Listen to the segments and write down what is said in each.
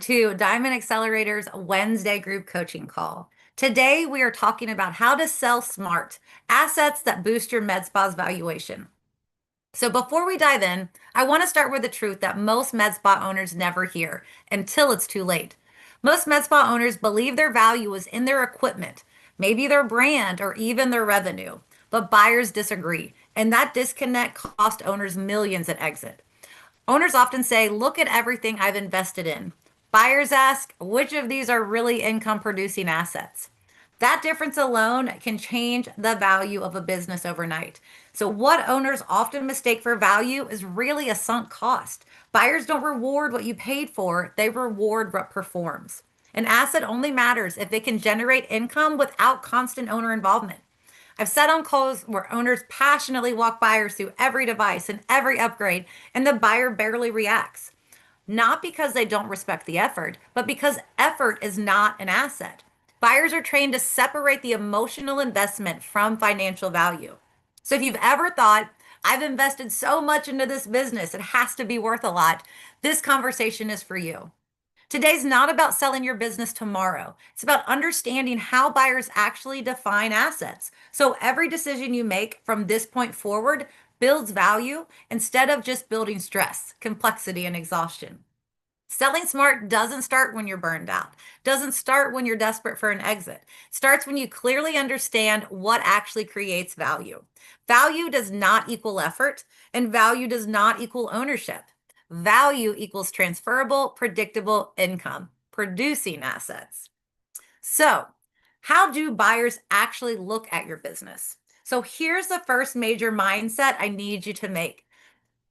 to Diamond Accelerator's Wednesday group coaching call. Today, we are talking about how to sell smart assets that boost your med spa's valuation. So, before we dive in, I want to start with the truth that most med spa owners never hear until it's too late. Most med spa owners believe their value is in their equipment, maybe their brand, or even their revenue. But buyers disagree, and that disconnect cost owners millions at exit. Owners often say, look at everything I've invested in. Buyers ask, which of these are really income producing assets? That difference alone can change the value of a business overnight. So, what owners often mistake for value is really a sunk cost. Buyers don't reward what you paid for, they reward what performs. An asset only matters if it can generate income without constant owner involvement. I've sat on calls where owners passionately walk buyers through every device and every upgrade, and the buyer barely reacts. Not because they don't respect the effort, but because effort is not an asset. Buyers are trained to separate the emotional investment from financial value. So if you've ever thought, I've invested so much into this business, it has to be worth a lot, this conversation is for you. Today's not about selling your business tomorrow. It's about understanding how buyers actually define assets. So every decision you make from this point forward builds value instead of just building stress, complexity, and exhaustion. Selling smart doesn't start when you're burned out, doesn't start when you're desperate for an exit. It starts when you clearly understand what actually creates value. Value does not equal effort, and value does not equal ownership. Value equals transferable, predictable income, producing assets. So, how do buyers actually look at your business? So, here's the first major mindset I need you to make.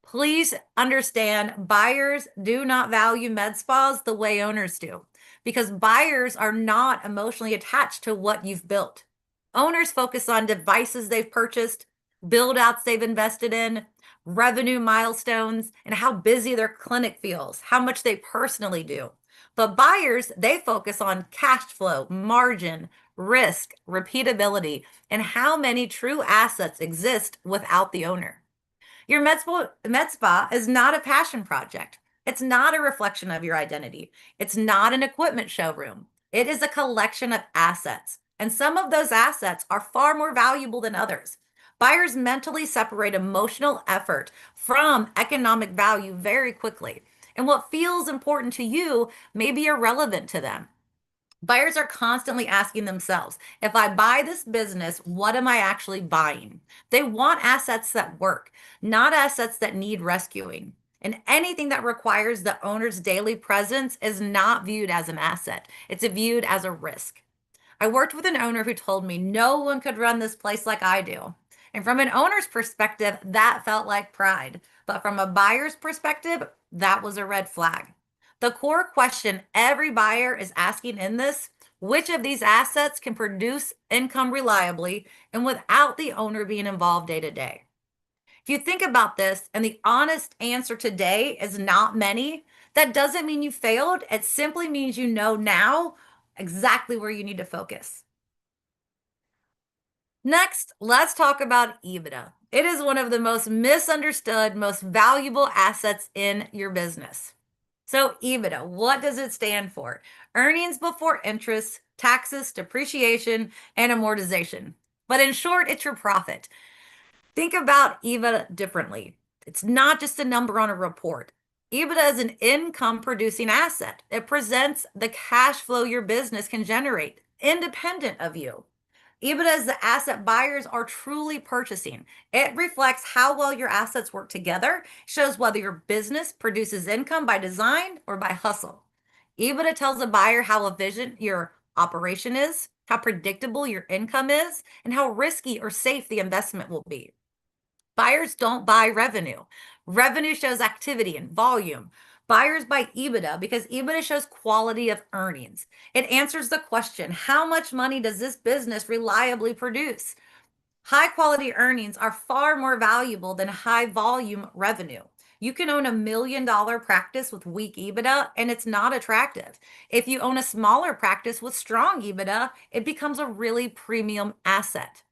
Please understand buyers do not value med spas the way owners do because buyers are not emotionally attached to what you've built. Owners focus on devices they've purchased, build outs they've invested in, revenue milestones, and how busy their clinic feels, how much they personally do. But buyers, they focus on cash flow, margin, risk, repeatability, and how many true assets exist without the owner. Your med spa is not a passion project. It's not a reflection of your identity. It's not an equipment showroom. It is a collection of assets. And some of those assets are far more valuable than others. Buyers mentally separate emotional effort from economic value very quickly. And what feels important to you may be irrelevant to them. Buyers are constantly asking themselves, if I buy this business, what am I actually buying? They want assets that work, not assets that need rescuing. And anything that requires the owner's daily presence is not viewed as an asset. It's viewed as a risk. I worked with an owner who told me no one could run this place like I do. And from an owner's perspective, that felt like pride. But from a buyer's perspective, that was a red flag. The core question every buyer is asking in this, which of these assets can produce income reliably and without the owner being involved day to day? If you think about this and the honest answer today is not many, that doesn't mean you failed. It simply means you know now exactly where you need to focus. Next, let's talk about EBITDA. It is one of the most misunderstood, most valuable assets in your business. So, EBITDA, what does it stand for? Earnings before interest, taxes, depreciation, and amortization. But in short, it's your profit. Think about EBITDA differently. It's not just a number on a report. EBITDA is an income producing asset. It presents the cash flow your business can generate independent of you. EBITDA is the asset buyers are truly purchasing. It reflects how well your assets work together, shows whether your business produces income by design or by hustle. EBITDA tells a buyer how efficient your operation is, how predictable your income is, and how risky or safe the investment will be. Buyers don't buy revenue. Revenue shows activity and volume. Buyers buy EBITDA because EBITDA shows quality of earnings. It answers the question, how much money does this business reliably produce? High quality earnings are far more valuable than high volume revenue. You can own $1 million practice with weak EBITDA and it's not attractive. If you own a smaller practice with strong EBITDA, it becomes a really premium asset.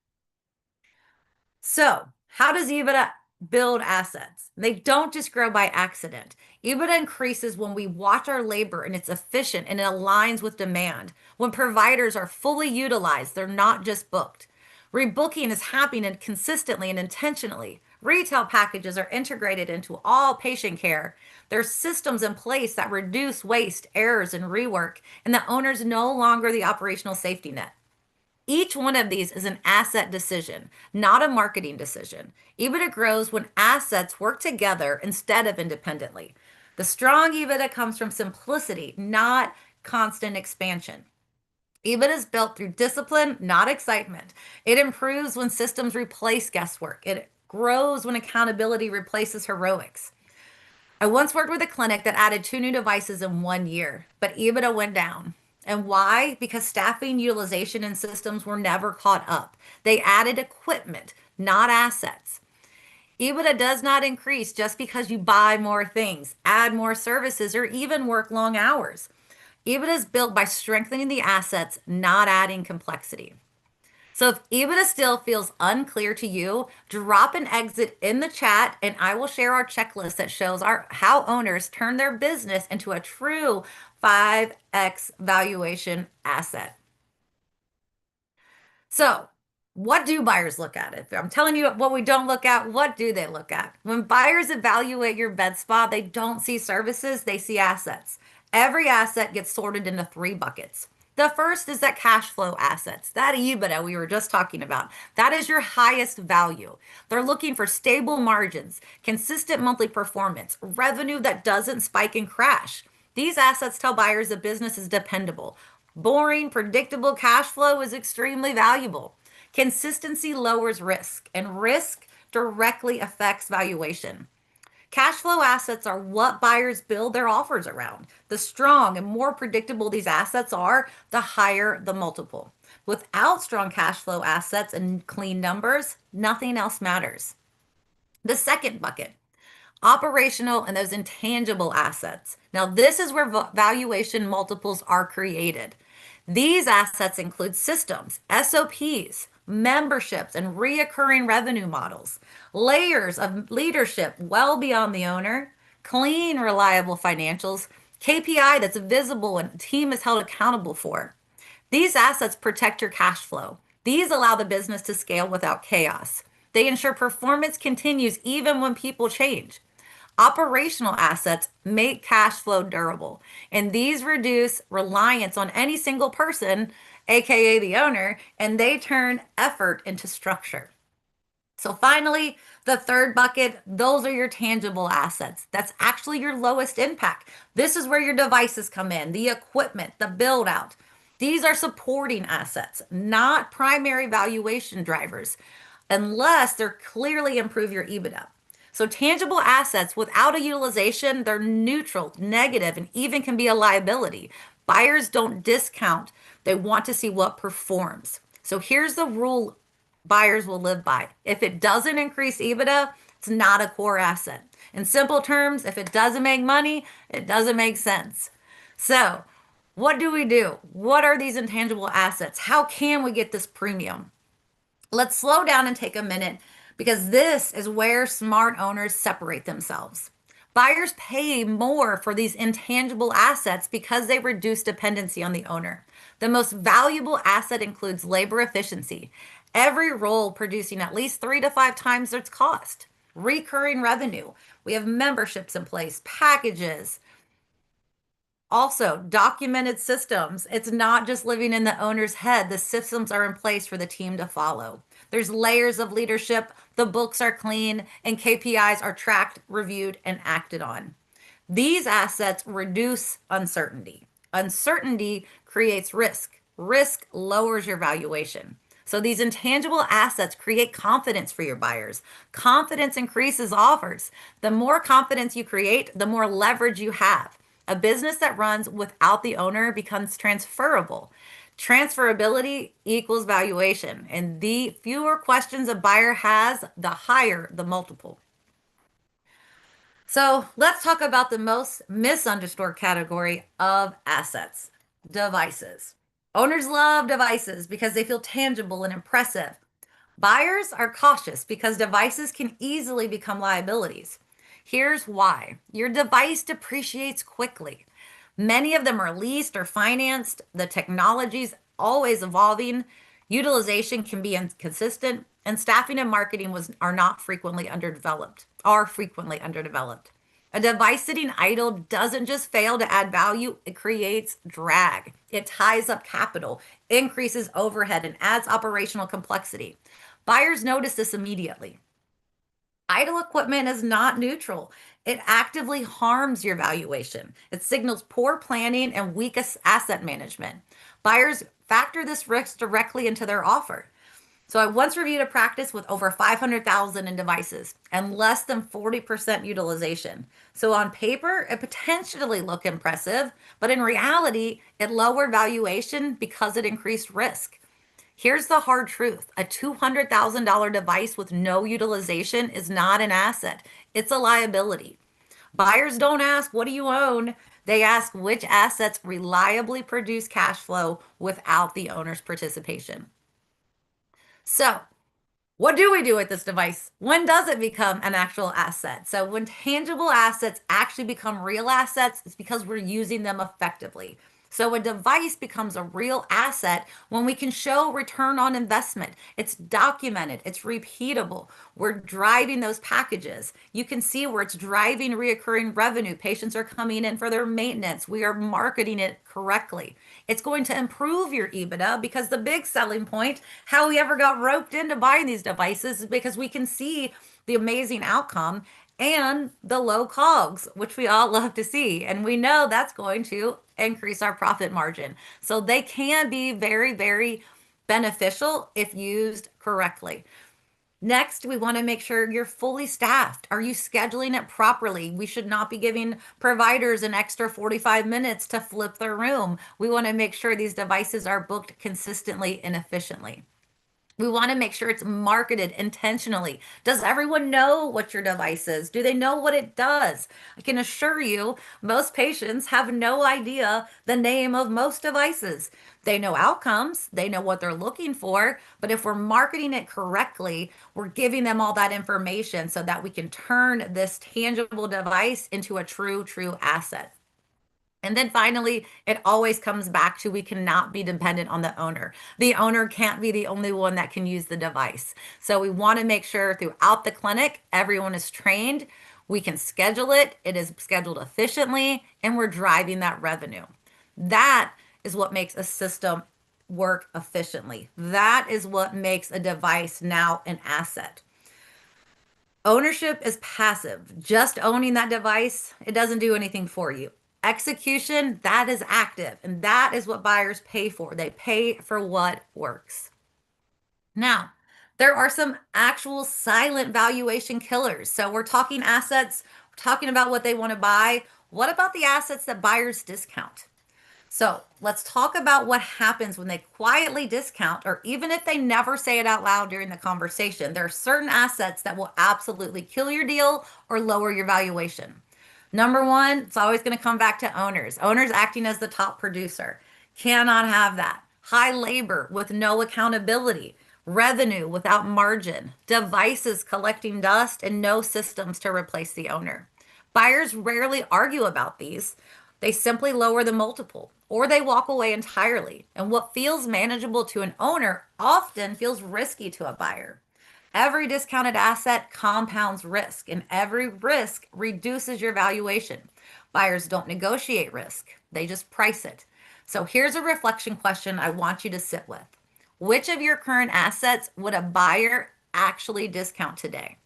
So, how does EBITDA build assets. They don't just grow by accident. EBITDA increases when we watch our labor and it's efficient and it aligns with demand. When providers are fully utilized, they're not just booked. Rebooking is happening consistently and intentionally. Retail packages are integrated into all patient care. There's systems in place that reduce waste, errors, and rework, and the owner's no longer the operational safety net. Each one of these is an asset decision, not a marketing decision. EBITDA grows when assets work together instead of independently. The strong EBITDA comes from simplicity, not constant expansion. EBITDA is built through discipline, not excitement. It improves when systems replace guesswork. It grows when accountability replaces heroics. I once worked with a clinic that added 2 new devices in 1 year, but EBITDA went down. And why? Because staffing, utilization, and systems were never caught up. They added equipment, not assets. EBITDA does not increase just because you buy more things, add more services, or even work long hours. EBITDA is built by strengthening the assets, not adding complexity. So if EBITDA still feels unclear to you, drop an exit in the chat and I will share our checklist that shows how owners turn their business into a true 5x valuation asset. So, what do buyers look at? If I'm telling you what we don't look at, what do they look at? When buyers evaluate your bed spa, they don't see services, they see assets. Every asset gets sorted into 3 buckets. The first is that cash flow assets, that EBITDA we were just talking about. That is your highest value. They're looking for stable margins, consistent monthly performance, revenue that doesn't spike and crash. These assets tell buyers the business is dependable. Boring, predictable cash flow is extremely valuable. Consistency lowers risk, and risk directly affects valuation. Cash flow assets are what buyers build their offers around. The strong and more predictable these assets are, the higher the multiple. Without strong cash flow assets and clean numbers, nothing else matters. The second bucket, operational and those intangible assets. Now, this is where valuation multiples are created. These assets include systems, SOPs, memberships, and reoccurring revenue models, layers of leadership well beyond the owner, clean, reliable financials, KPI that's visible and the team is held accountable for. These assets protect your cash flow. These allow the business to scale without chaos. They ensure performance continues even when people change. Operational assets make cash flow durable, and these reduce reliance on any single person, aka the owner, and they turn effort into structure. So finally, the third bucket, those are your tangible assets. That's actually your lowest impact. This is where your devices come in, the equipment, the build out. These are supporting assets, not primary valuation drivers, unless they're clearly improve your EBITDA. So tangible assets without a utilization, they're neutral, negative, and even can be a liability. Buyers don't discount. They want to see what performs. So here's the rule buyers will live by. If it doesn't increase EBITDA, it's not a core asset. In simple terms, if it doesn't make money, it doesn't make sense. So, what do we do? What are these intangible assets? How can we get this premium? Let's slow down and take a minute because this is where smart owners separate themselves. Buyers pay more for these intangible assets because they reduce dependency on the owner. The most valuable asset includes labor efficiency, every role producing at least 3 to 5 times its cost. Recurring revenue. We have memberships in place, packages, also, documented systems. It's not just living in the owner's head. The systems are in place for the team to follow. There's layers of leadership. The books are clean and KPIs are tracked, reviewed, and acted on. These assets reduce uncertainty. Uncertainty creates risk. Risk lowers your valuation. So these intangible assets create confidence for your buyers. Confidence increases offers. The more confidence you create, the more leverage you have. A business that runs without the owner becomes transferable. Transferability equals valuation, and the fewer questions a buyer has, the higher the multiple. So let's talk about the most misunderstood category of assets, devices. Owners love devices because they feel tangible and impressive. Buyers are cautious because devices can easily become liabilities. Here's why. Your device depreciates quickly. Many of them are leased or financed. The technology's always evolving. Utilization can be inconsistent, and staffing and marketing are not frequently underdeveloped, are frequently underdeveloped. A device sitting idle doesn't just fail to add value, it creates drag. It ties up capital, increases overhead, and adds operational complexity. Buyers notice this immediately. Idle equipment is not neutral. It actively harms your valuation. It signals poor planning and weak asset management. Buyers factor this risk directly into their offer. So I once reviewed a practice with over 500,000 in devices and less than 40% utilization. So on paper, it potentially looked impressive, but in reality, it lowered valuation because it increased risk. Here's the hard truth. A $200,000 device with no utilization is not an asset. It's a liability. Buyers don't ask, what do you own? They ask which assets reliably produce cash flow without the owner's participation. So, what do we do with this device? When does it become an actual asset? So when tangible assets actually become real assets, it's because we're using them effectively. So a device becomes a real asset when we can show return on investment. It's documented, it's repeatable. We're driving those packages. You can see where it's driving reoccurring revenue. Patients are coming in for their maintenance. We are marketing it correctly. It's going to improve your EBITDA because the big selling point, how we ever got roped into buying these devices, is because we can see the amazing outcome and the low COGS, which we all love to see. And we know that's going to increase our profit margin. So they can be very, very beneficial if used correctly. Next, we want to make sure you're fully staffed. Are you scheduling it properly? We should not be giving providers an extra 45 minutes to flip their room. We want to make sure these devices are booked consistently and efficiently. We want to make sure it's marketed intentionally. Does everyone know what your device is? Do they know what it does? I can assure you, most patients have no idea the name of most devices. They know outcomes, they know what they're looking for, but if we're marketing it correctly, we're giving them all that information so that we can turn this tangible device into a true asset. And then finally, it always comes back to we cannot be dependent on the owner. The owner can't be the only one that can use the device. So we want to make sure throughout the clinic, everyone is trained. We can schedule it. It is scheduled efficiently, and we're driving that revenue. That is what makes a system work efficiently. That is what makes a device now an asset. Ownership is passive. Just owning that device, it doesn't do anything for you. Execution, that is active, and that is what buyers pay for. They pay for what works. Now, there are some actual silent valuation killers. So we're talking assets, we're talking about what they want to buy. What about the assets that buyers discount? So let's talk about what happens when they quietly discount, or even if they never say it out loud during the conversation. There are certain assets that will absolutely kill your deal or lower your valuation. Number one, it's always going to come back to owners. Owners acting as the top producer. Cannot have that. High labor with no accountability. Revenue without margin. Devices collecting dust and no systems to replace the owner. Buyers rarely argue about these. They simply lower the multiple or they walk away entirely. And what feels manageable to an owner often feels risky to a buyer. Every discounted asset compounds risk, and every risk reduces your valuation. Buyers don't negotiate risk, they just price it. So here's a reflection question I want you to sit with. Which of your current assets would a buyer actually discount today?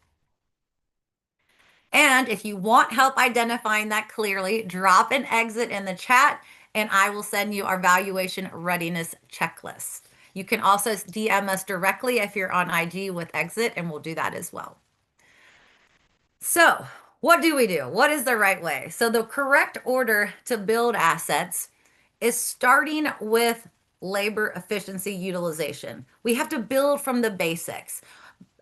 And if you want help identifying that clearly, drop an exit in the chat and I will send you our valuation readiness checklist. You can also DM us directly if you're on IG with exit, and we'll do that as well. So, what do we do? What is the right way? So, the correct order to build assets is starting with labor efficiency utilization. We have to build from the basics.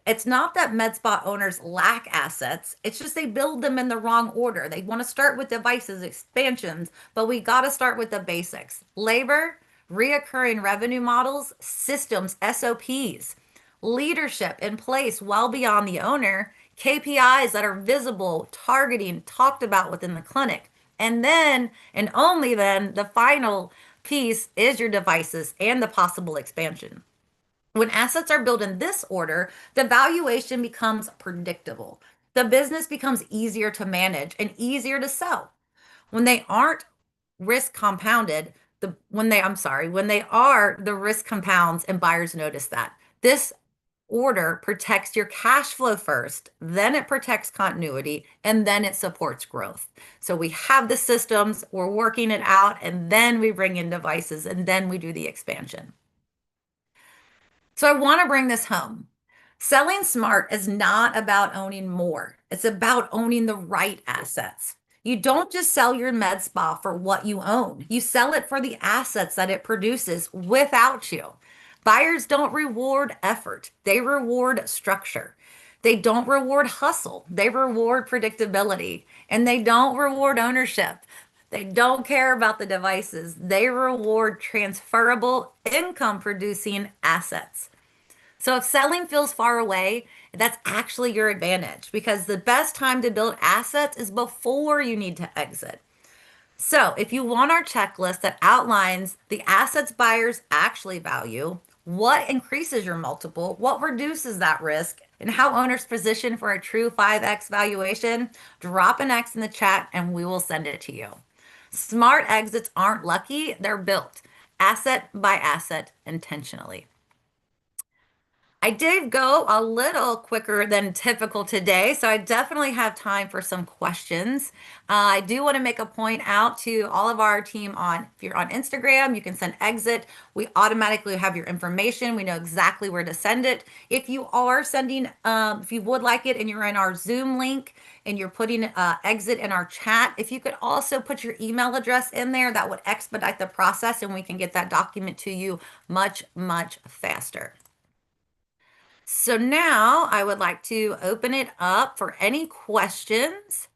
It's not that med spa owners lack assets. It's just they build them in the wrong order. They want to start with devices, expansions, but we got to start with the basics. Labor, reoccurring revenue models, systems, SOPs. leadership in place well beyond the owner, KPIs that are visible, targeting, talked about within the clinic. And then, and only then, the final piece is your devices and the possible expansion. When assets are built in this order, the valuation becomes predictable. The business becomes easier to manage and easier to sell. When they aren't risk compounded, when they are, the risk compounds and buyers notice that. This order protects your cash flow first, then it protects continuity, and then it supports growth. So we have the systems, we're working it out, and then we bring in devices, and then we do the expansion. So I want to bring this home. Selling smart is not about owning more. It's about owning the right assets. You don't just sell your med spa for what you own. You sell it for the assets that it produces without you. Buyers don't reward effort. They reward structure. They don't reward hustle. They reward predictability, and they don't reward ownership. They don't care about the devices. They reward transferable income producing assets. So if selling feels far away, that's actually your advantage because the best time to build assets is before you need to exit. So if you want our checklist that outlines the assets buyers actually value, what increases your multiple, what reduces that risk, and how owners position for a true 5x valuation, drop an X in the chat and we will send it to you. Smart exits aren't lucky, they're built asset by asset intentionally. I did go a little quicker than typical today, so I definitely have time for some questions. I do want to make a point out to all of our team on, if you're on Instagram, you can send exit. We automatically have your information. We know exactly where to send it. If you are sending, if you would like it and you're in our Zoom link and you're putting exit in our chat, if you could also put your email address in there, that would expedite the process and we can get that document to you much, much faster. So now I would like to open it up for any questions.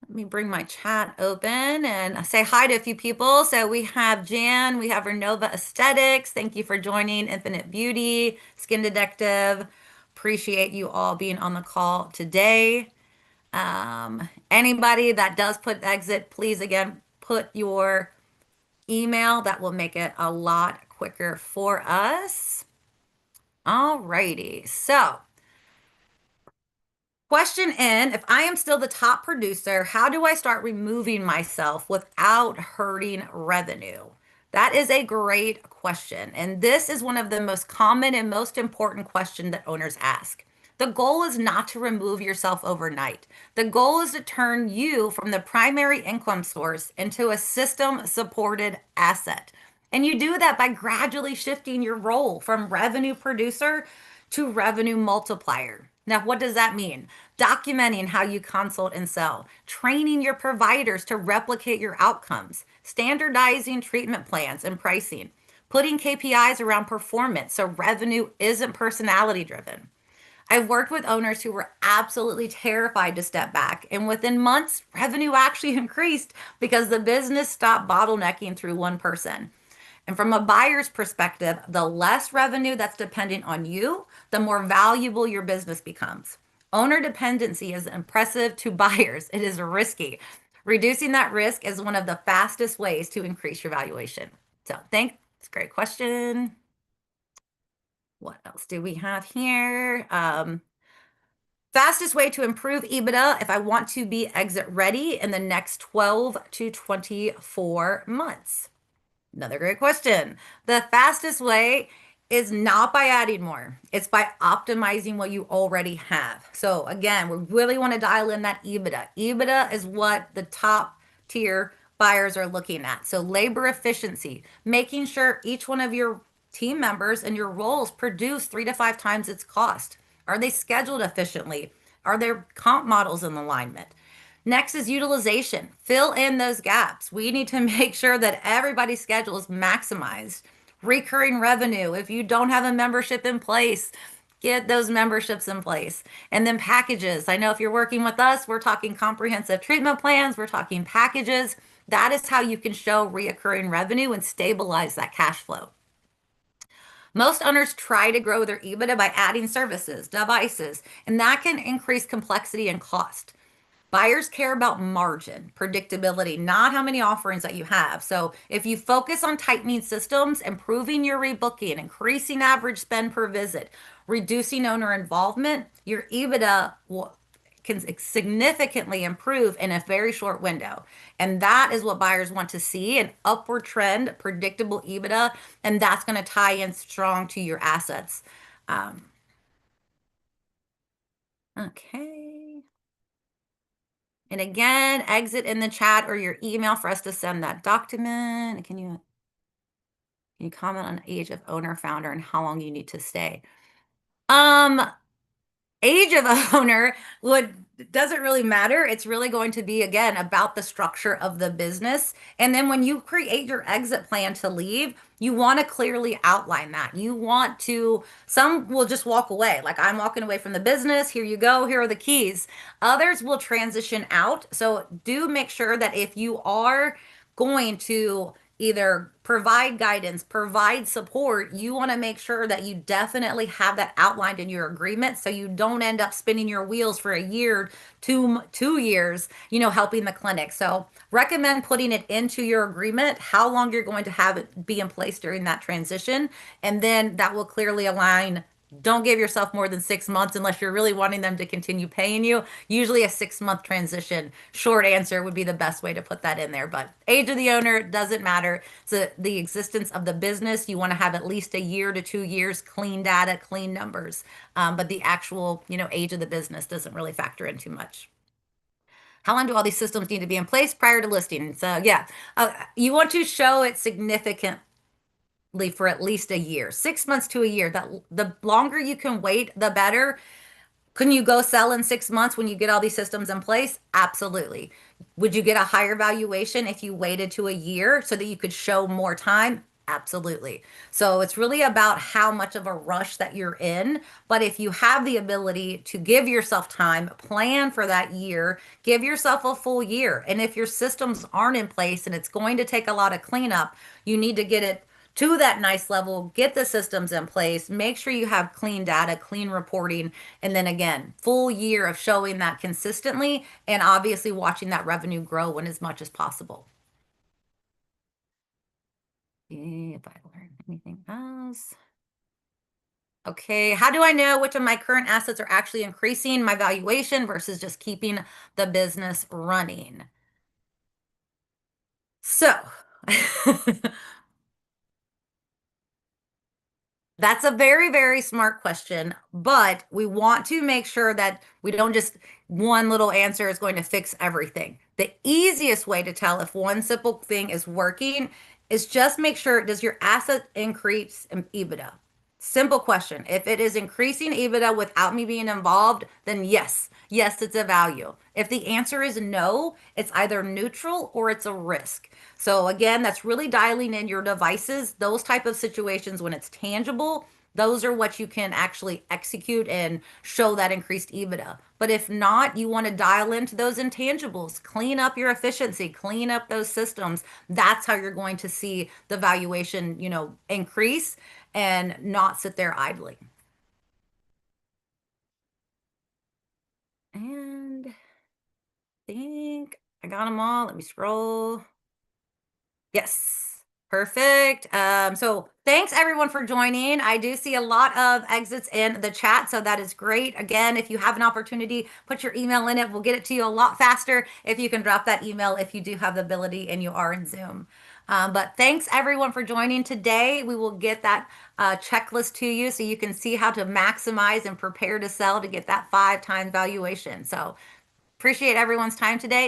Let me bring my chat open and say hi to a few people. So we have Jan, we have Renova Aesthetics. Thank you for joining. Infinite Beauty, Skin Detective. Appreciate you all being on the call today. Anybody that does put exit, please again, put your email. That will make it a lot quicker for us. All righty. So question in, if I am still the top producer, how do I start removing myself without hurting revenue? That is a great question. And this is one of the most common and most important questions that owners ask. The goal is not to remove yourself overnight. The goal is to turn you from the primary income source into a system supported asset. And you do that by gradually shifting your role from revenue producer to revenue multiplier. Now, what does that mean? Documenting how you consult and sell, training your providers to replicate your outcomes, standardizing treatment plans and pricing, putting KPIs around performance so revenue isn't personality driven. I've worked with owners who were absolutely terrified to step back, and within months, revenue actually increased because the business stopped bottlenecking through one person. And from a buyer's perspective, the less revenue that's dependent on you, the more valuable your business becomes. Owner dependency is impressive to buyers. It is risky. Reducing that risk is one of the fastest ways to increase your valuation. So thanks. It's a great question. What else do we have here? Fastest way to improve EBITDA if I want to be exit ready in the next 12 to 24 months. Another great question. The fastest way is not by adding more. It's by optimizing what you already have. So again, we really want to dial in that EBITDA. EBITDA is what the top tier buyers are looking at. So labor efficiency, making sure each one of your team members and your roles produce 3 to 5 times its cost. Are they scheduled efficiently? Are their comp models in alignment? Next is utilization. Fill in those gaps. We need to make sure that everybody's schedule is maximized. Recurring revenue. If you don't have a membership in place, get those memberships in place. And then packages. I know if you're working with us, we're talking comprehensive treatment plans, we're talking packages. That is how you can show reoccurring revenue and stabilize that cash flow. Most owners try to grow their EBITDA by adding services, devices, and that can increase complexity and cost. Buyers care about margin, predictability, not how many offerings that you have. So if you focus on tightening systems, improving your rebooking, increasing average spend per visit, reducing owner involvement, your EBITDA can significantly improve in a very short window. And that is what buyers want to see, an upward trend, predictable EBITDA, and that's going to tie in strong to your assets. Um, okay. And again, exit in the chat or your email for us to send that document. Can you comment on age of owner, founder, and how long you need to stay? Um, Age of owner would doesn't really matter. It's really going to be again about the structure of the business. And then when you create your exit plan to leave, you want to clearly outline that. You want to, some will just walk away. Like I'm walking away from the business. Here you go. Here are the keys. Others will transition out. So do make sure that if you are going to either provide guidance, provide support, you want to make sure that you definitely have that outlined in your agreement so you don't end up spinning your wheels for a year, 2 years, helping the clinic. So recommend putting it into your agreement, how long you're going to have it be in place during that transition. And then that will clearly align. Don't give yourself more than 6 months unless you're really wanting them to continue paying you. Usually a 6 month transition, short answer would be the best way to put that in there. But age of the owner doesn't matter. So the existence of the business, you want to have at least a year to 2 years, clean data, clean numbers. But the actual, age of the business doesn't really factor in too much. How long do all these systems need to be in place prior to listing? So yeah, you want to show it significant for at least a year, 6 months to a year. That the longer you can wait, the better. Can you go sell in 6 months when you get all these systems in place? Absolutely. Would you get a higher valuation if you waited to a year so that you could show more time? Absolutely. So it's really about how much of a rush that you're in. But if you have the ability to give yourself time, plan for that year, give yourself a full year. And if your systems aren't in place and it's going to take a lot of cleanup, you need to get it to that nice level, get the systems in place, make sure you have clean data, clean reporting, and then again, full year of showing that consistently and obviously watching that revenue grow in as much as possible. If I learn anything else. Okay, how do I know which of my current assets are actually increasing my valuation versus just keeping the business running? So, that's a very, very smart question, but we want to make sure that we don't just one little answer is going to fix everything. The easiest way to tell if one simple thing is working is just make sure, does your asset increase in EBITDA? Simple question. If it is increasing EBITDA without me being involved, then yes, yes, it's a value. If the answer is no, it's either neutral or it's a risk. So again, that's really dialing in your devices. Those type of situations when it's tangible, those are what you can actually execute and show that increased EBITDA. But if not, you want to dial into those intangibles, clean up your efficiency, clean up those systems. That's how you're going to see the valuation, increase and not sit there idling. And I think I got them all. Let me scroll. Yes. Perfect. So thanks everyone for joining. I do see a lot of exits in the chat, so that is great. Again, if you have an opportunity, put your email in it. We'll get it to you a lot faster if you can drop that email if you do have the ability and you are in Zoom. But thanks everyone for joining today. We will get that checklist to you so you can see how to maximize and prepare to sell to get that 5 times valuation. So appreciate everyone's time today.